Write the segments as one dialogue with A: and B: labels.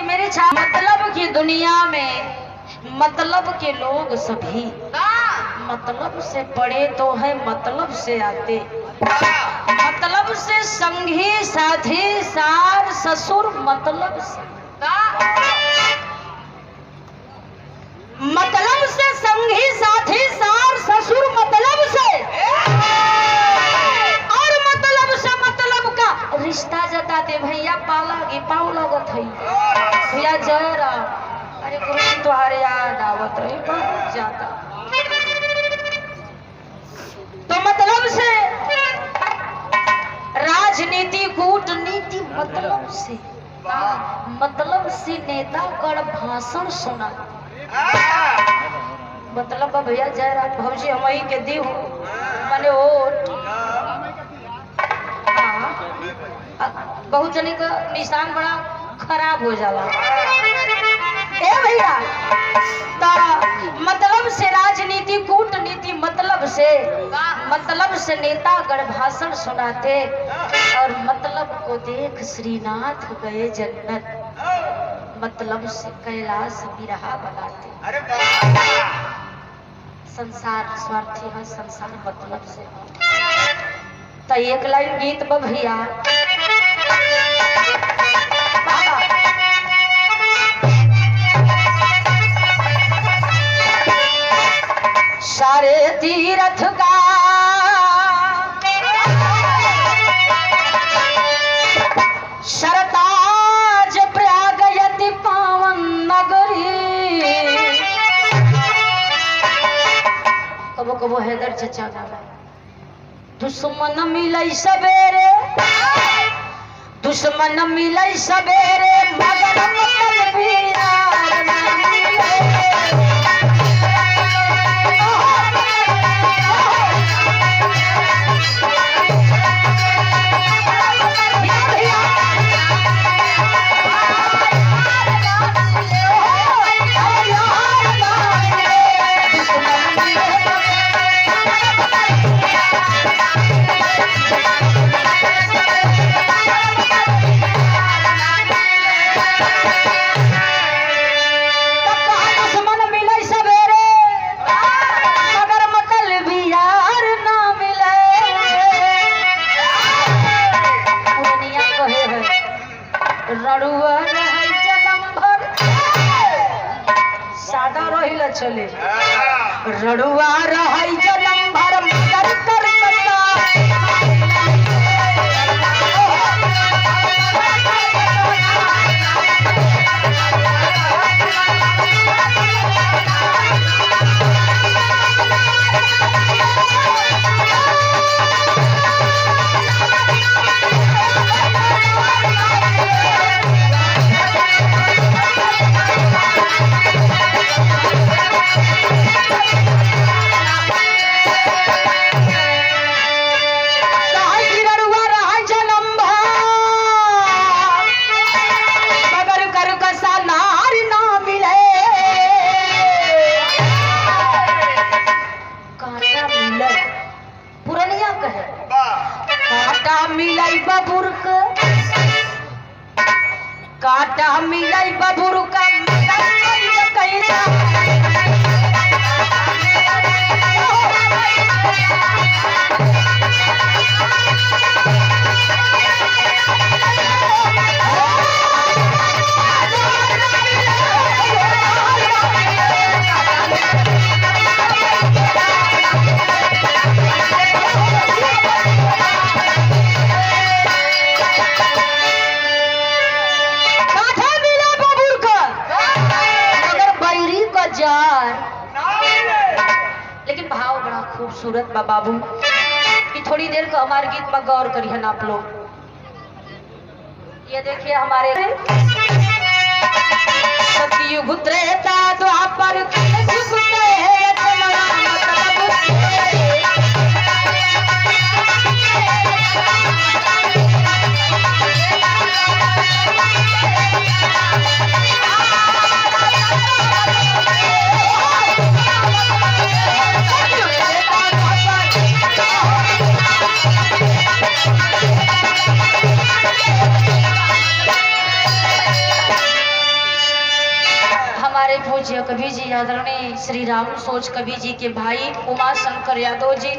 A: मेरे छा मतलब की दुनिया में मतलब के लोग सभी मतलब से पढ़े तो है मतलब से आते, मतलब से संगी साथी सार ससुर मतलब से संगी साथी सार ससुर मतलब से और मतलब का रिश्ता जताते भैया पाला की पाऊ लगत है भैया जरा अरे गुरु तुम्हारे याद आवत रही बहुत ज्यादा। तो मतलब से राजनीति कूटनीति मतलब से नेतागण भाषण सुना मतलब भैया जयराज भौजी हम ही के दी मने वोट बहुत जने का निशान बड़ा खराब हो जाला ए भैया। तो मतलब से राजनीति कूटनीति मतलब से नेतागण भाषण सुनाते और मतलब को देख श्रीनाथ गए जन्नत मतलब से कैलाश बिरहा बनाते। संसार स्वार्थी है संसार मतलब से तो एक लाइन गीत भैया सारे तीर्थ का सरताज प्रयाग यति पावन नगरी कबो कबो हैदर चचा गाना दुश्मन मिलै सवेरे मगर मतलब बिहार न मिले। चले रड़ुआ रही जन्म भर मगर करकता काटा मिलाई बबुर का लेकिन भाव बड़ा खूबसूरत बा बाबू कि थोड़ी देर का हमारे गीत पर गौर करिए आप लोग। ये देखिए हमारे सतयुग त्रेता द्वापर हमारे पूज्य कवि जी आदरणीय श्री राम सोच कवि जी के भाई उमा शंकर यादव जी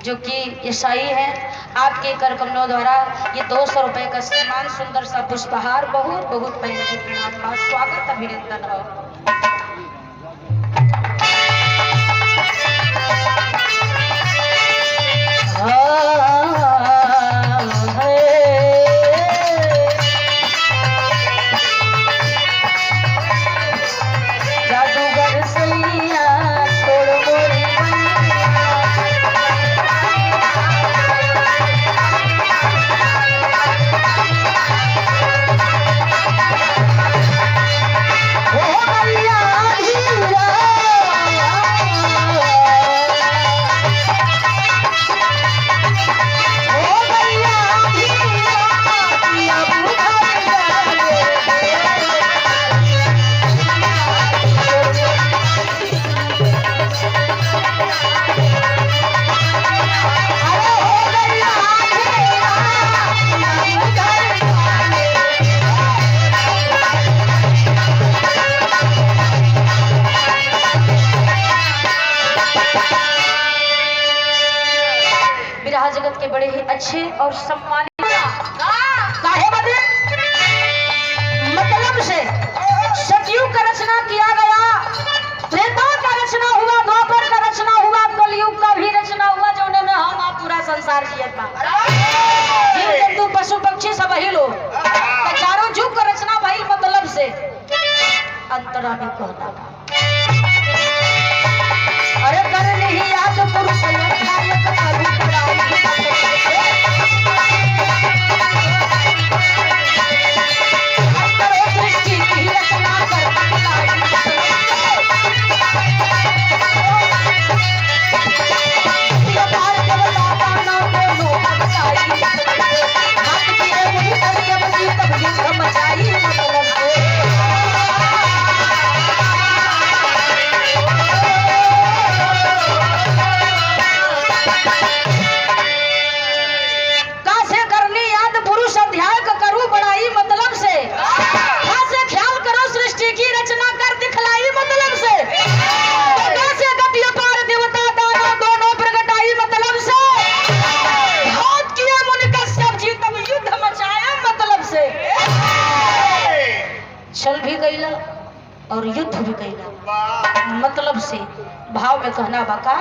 A: जो कि ईसाई हैं, आपके कर कमलों द्वारा ये 200 रुपए का सम्मान, सुंदर सा पुष्पहार, बहुत बहुत पहले की प्रणाम का स्वागत अभिनंदन हो। जगत के बड़े ही अच्छे और सम्मानित मतलब से सतयुग का रचना किया गया, त्रेता का रचना हुआ, द्वापर का रचना हुआ, कलयुग का भी रचना हुआ, जो में हम आप पूरा संसार जियत बा। जीव जंतु पशु पक्षी सब ही लोग चारों युग का रचना भइल मतलब से अंतरा में कहता था। अरे कर नहीं याद पुरुष और युद्ध भी कैला मतलब से भाव में कहना बाका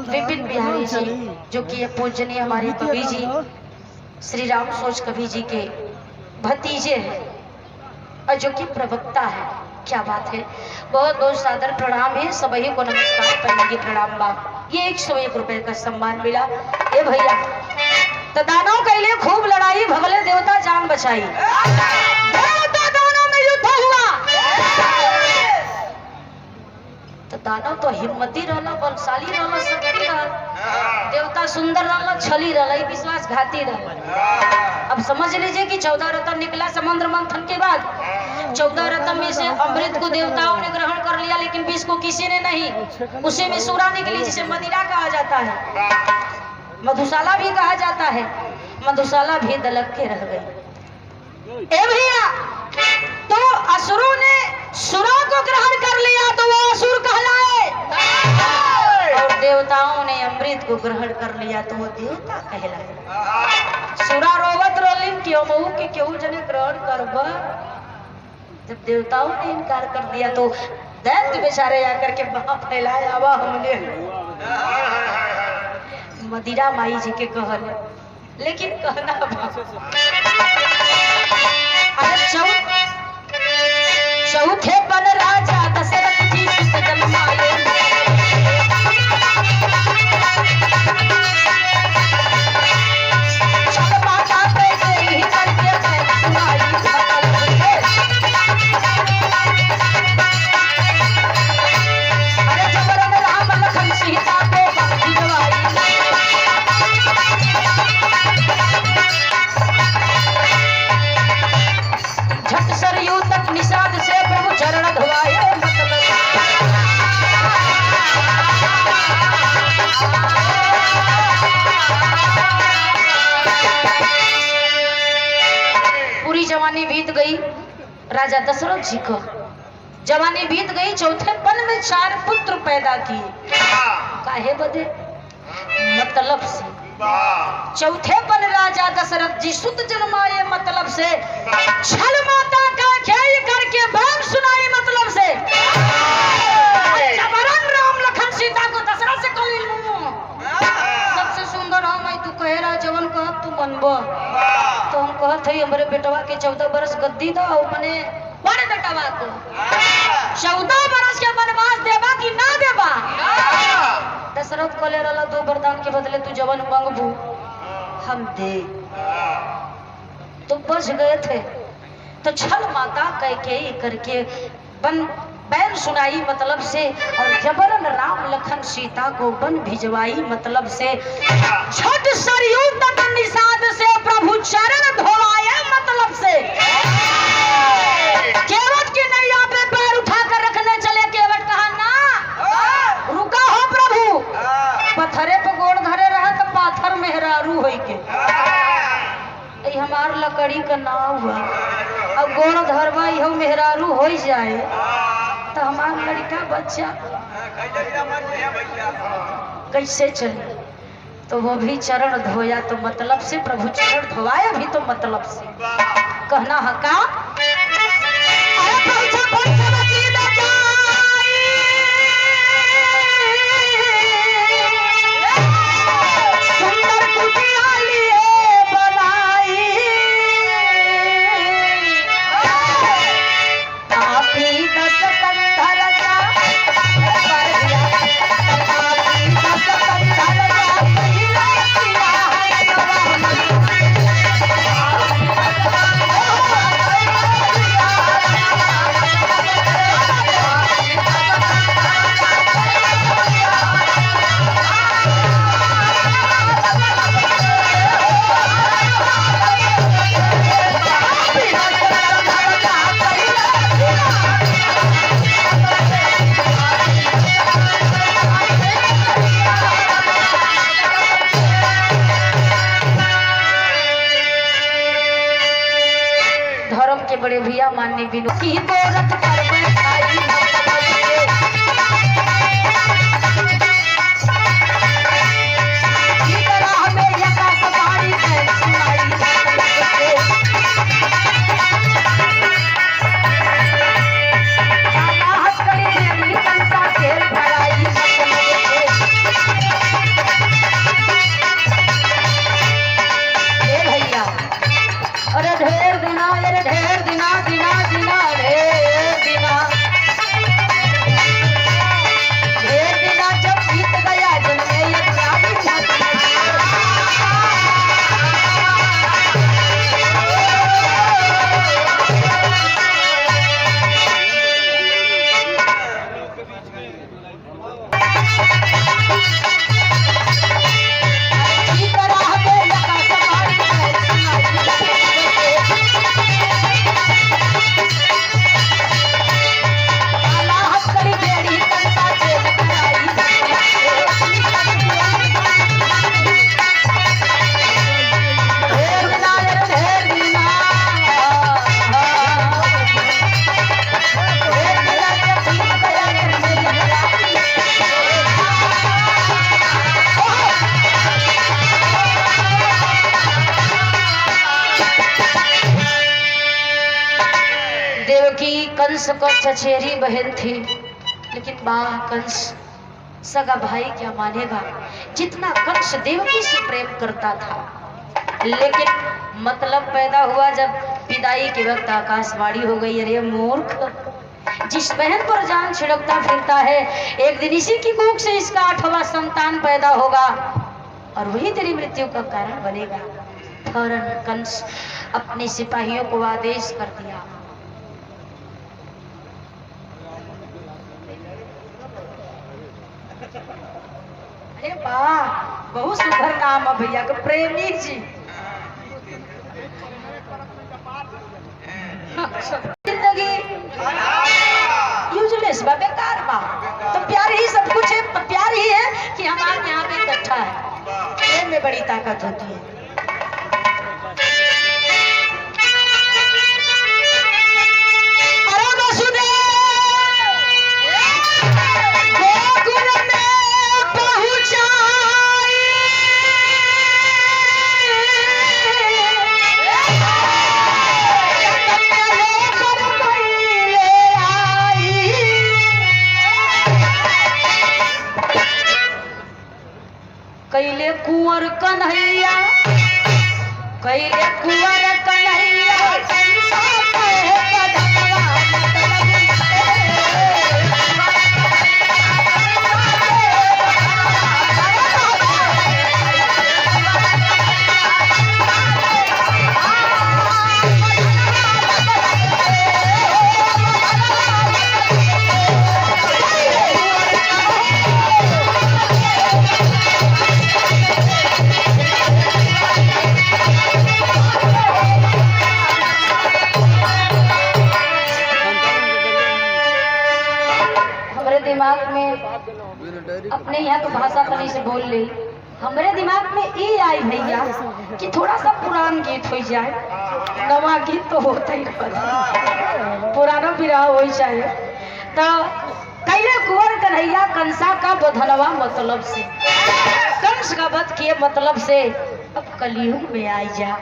A: विपिन बिहारी जी जो कि पूजनीय हमारे कवि जी श्री राम सोच कवि जी के भतीजे हैं और जो कि प्रवक्ता है। क्या बात है, बहुत बहुत सादर प्रणाम है, सभी को नमस्कार, पहले की प्रणाम बा। ये 101 रुपए का सम्मान मिला। ए भैया तो दानव के लिए खूब लड़ाई, भगले देवता जान बचाई, देवता दानव में युद्ध हुआ तो दानव तो हिम्मती रहला, बलशाली रहला, शक्ति रहला, देवता सुंदर रहला, छली रहला, विश्वासघाती रहला। अब समझ लीजिए कि 14 रत्न निकला समुद्र मंथन के बाद। 14 रत्न में से अमृत को देवताओं ने ग्रहण कर लिया, लेकिन विष को किसी ने नहीं। उसी में सूरा निकली जिसे मदिरा कहा जाता है, मधुशाला भी कहा जाता है। मधुशाला भी दलक के रह गई। ए भैया तो असुरों ने सुरा को ग्रहण कर लिया तो वो असुर कहलाए, और देवताओं ने अमृत को ग्रहण कर लिया तो वो देवता कहलाए। सुरा रोवत रोलिन क्यों महू के क्यों जने ग्रहण करब। जब देवताओं ने इनकार कर दिया तो दैत्य बेचारे आकर के वहां फैलाया हुआ हमने मदिरा माई जी के कहल, लेकिन कहना चौथे पन राजा दशरथ जी सुत जन्माए, निषाद से प्रभु चरण धोवाए, पूरी जवानी बीत गई राजा दशरथ जी को, जवानी बीत गई। चौथे पन में 4 पुत्र पैदा किए, काहे बदे? मतलब से। चौथे पन राजा दशरथ जी सुत जन्माए, मतलब से। छल माता का खेल करके बात सुनाई, मतलब से। जबरन राम लखन सीता को दशरथ से कली सबसे सुंदर हम आई, तू कहे रहा जवन कह तू बनबो, तो हम कहत हई हमरे बेटवा के 14 बरस गद्दी दो, मने बड़े बेटवा को 14 बरस के वनवास देबा कि ना देबा? दशरथ को ले रहा 2 वरदान के बदले तू जवन मांगबू हम दे, तो बच गए थे। तो छल माता कैकेयी करके बैन सुनाई, मतलब से। और जबरन राम लखन सीता को वन भिजवाई, मतलब से। छठ सरयू तट निषाद से प्रभु चरण धोवाए, मतलब से। केवट की नैया पे पैर उठाकर रखने चले, केवट कहा ना रुका हो प्रभु, पत्थरे पे गोड़ धरे रहा तो पाथर मेहरारू होई के हमार लकड़ी का नाव हुआ, अब गोड़ धरवा हो मेहरारू हो जाए तो हमार लड़का बच्चा कैसे चले? तो वो भी चरण धोया, तो मतलब से प्रभु चरण धोवाया भी, तो मतलब से कहना है का बड़े भैया मानने बिनु की गोरख पर बैठाई, कंस को चचेरी बहन थी, लेकिन माँ कंस सगा भाई क्या मानेगा। जितना कंस देवकी से प्रेम करता था। लेकिन मतलब पैदा हुआ जब विदाई के वक्त आकाशवाणी हो गई, अरे मूर्ख, जिस बहन पर जान छिड़कता फिरता है एक दिन इसी की कुख से इसका 8वां संतान पैदा होगा और वही तेरी मृत्यु का कारण बनेगा। फौरन कंस अपने सिपाहियों को आदेश कर दिया, अरे वाह, बहुत सुंदर नाम है भैया का, प्रेमी जी। जिंदगी यूजलेस बा, बेकार बा, तो प्यार ही सब कुछ है। प्यार ही है कि हमारे यहाँ पे इकट्ठा है। प्रेम में बड़ी ताकत होती है। कैले कुंवर कन्हैया, कैले कुंवर कन्हैया, दिमाग में अपने यहाँ तो भाषा तनी से बोल ले, हमारे दिमाग में ये आई भैया कि थोड़ा सा पुरान गीत हो जाए, नवा गीत तो होता ही पुराना भी रहा हो जाए। तो कैले कुंवर कन्हैया कंसा का बधनवा मतलब से, कंस का वध किए मतलब से अब कलयुग में आई जा।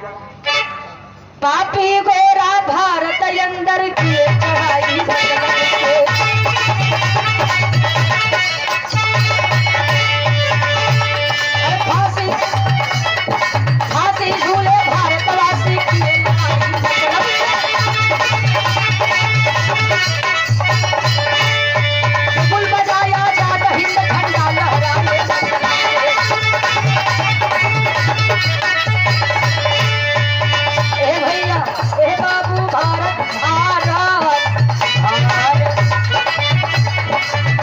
A: पापी गोरा भारत अंदर किए चढ़ाई फांसी झूले भारतवासी किए फुल बजाया जात हिंद झंडा लहराए। ए भैया ए बाबू भारत भारत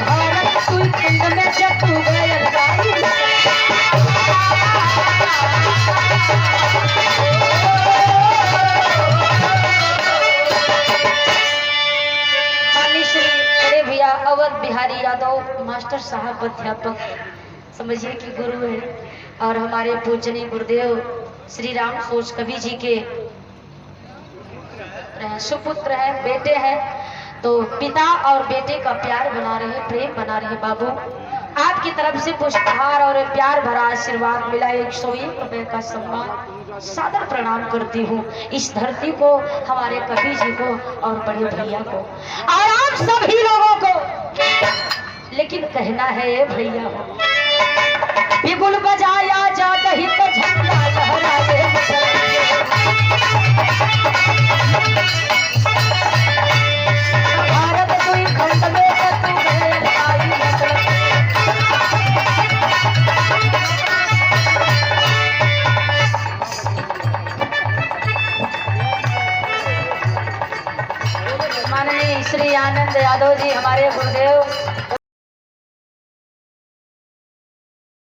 A: भारत तू कुंड में जब तू गए लगाई। अवध बिहारी यादव मास्टर साहब अध्यापक समझिए कि गुरु है और हमारे पूजनीय गुरुदेव श्री राम सोच कवि जी के सुपुत्र है, बेटे हैं। तो पिता और बेटे का प्यार बना रहे, प्रेम बना रहे। बाबू आपकी तरफ से पुष्पहार और प्यार भरा आशीर्वाद मिला, 101 रुपए का सम्मान, सादर प्रणाम करती हूँ इस धरती को, हमारे कवि जी को और बड़े भैया को और आप सभी लोगों को। लेकिन कहना है ये भैया, बिगुल बजाया जात हित झंडा लहराए। भारत कोई खंड में तू गए आई मतलब। माननीय श्री आनंद यादव जी हमारे गुरुदेव